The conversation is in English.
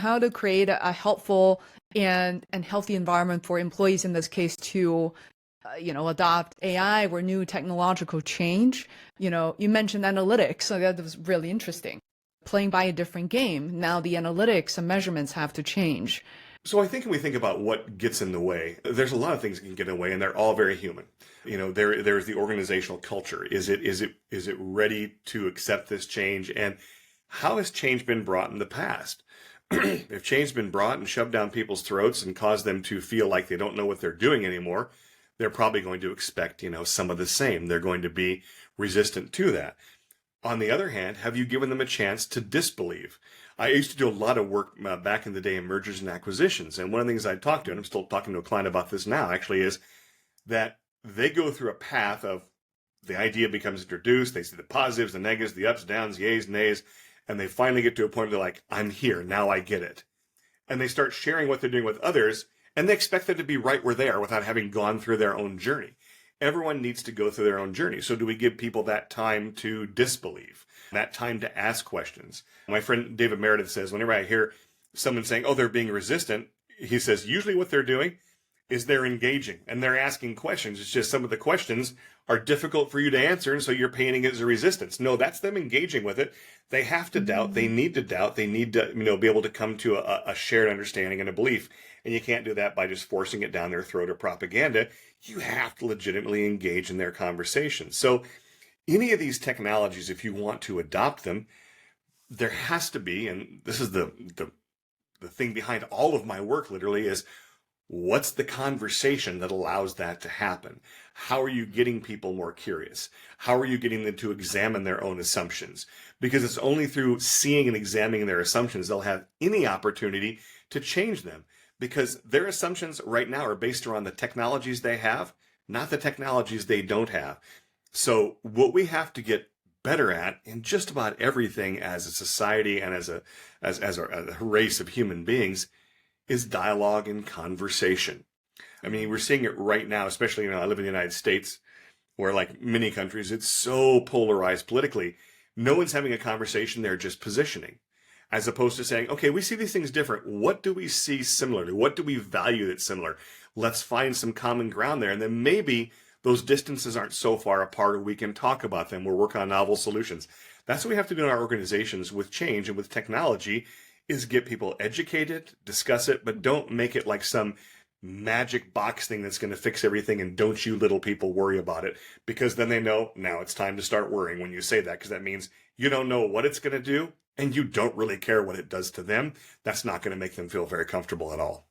how to create a helpful and healthy environment for employees in this case to adopt AI or new technological change. You mentioned analytics, so that was really interesting. Playing by a different game, now the analytics and measurements have to change. So I think when we think about what gets in the way, there's a lot of things that can get in the way, and they're all very human. There's the organizational culture. Is it ready to accept this change? And how has change been brought in the past? If change's been brought and shoved down people's throats and caused them to feel like they don't know what they're doing anymore, they're probably going to expect, some of the same. They're going to be resistant to that. On the other hand, have you given them a chance to disbelieve? I used to do a lot of work back in the day in mergers and acquisitions. And one of the things I talked to, and I'm still talking to a client about this now, actually, is that they go through a path of the idea becomes introduced. They see the positives, the negatives, the ups, downs, yays, nays, and they finally get to a point where they're like, I'm here. Now I get it. And they start sharing what they're doing with others, and they expect them to be right where they are without having gone through their own journey. Everyone needs to go through their own journey. So do we give people that time to disbelieve, that time to ask questions? My friend David Meredith says, whenever I hear someone saying, oh, they're being resistant, he says, usually what they're doing is they're engaging and they're asking questions. It's just some of the questions are difficult for you to answer, and so you're painting it as a resistance. No, that's them engaging with it. They have to doubt. They need to doubt. They need to, be able to come to a shared understanding and a belief. And you can't do that by just forcing it down their throat or propaganda. You have to legitimately engage in their conversation. So any of these technologies, if you want to adopt them, there has to be, and this is the thing behind all of my work literally, is what's the conversation that allows that to happen? How are you getting people more curious? How are you getting them to examine their own assumptions? Because it's only through seeing and examining their assumptions they'll have any opportunity to change them. Because their assumptions right now are based around the technologies they have, not the technologies they don't have. So what we have to get better at in just about everything as a society and as a race of human beings is dialogue and conversation. I mean, we're seeing it right now, especially, I live in the United States, where like many countries, it's so polarized politically. No one's having a conversation, they're just positioning. As opposed to saying, okay, we see these things different. What do we see similarly? What do we value that's similar? Let's find some common ground there. And then maybe those distances aren't so far apart, or we can talk about them. We'll work on novel solutions. That's what we have to do in our organizations with change and with technology, is get people educated, discuss it, but don't make it like some magic box thing that's going to fix everything, and don't you little people worry about it, because then they know now it's time to start worrying when you say that, because that means you don't know what it's going to do and you don't really care what it does to them. That's not going to make them feel very comfortable at all.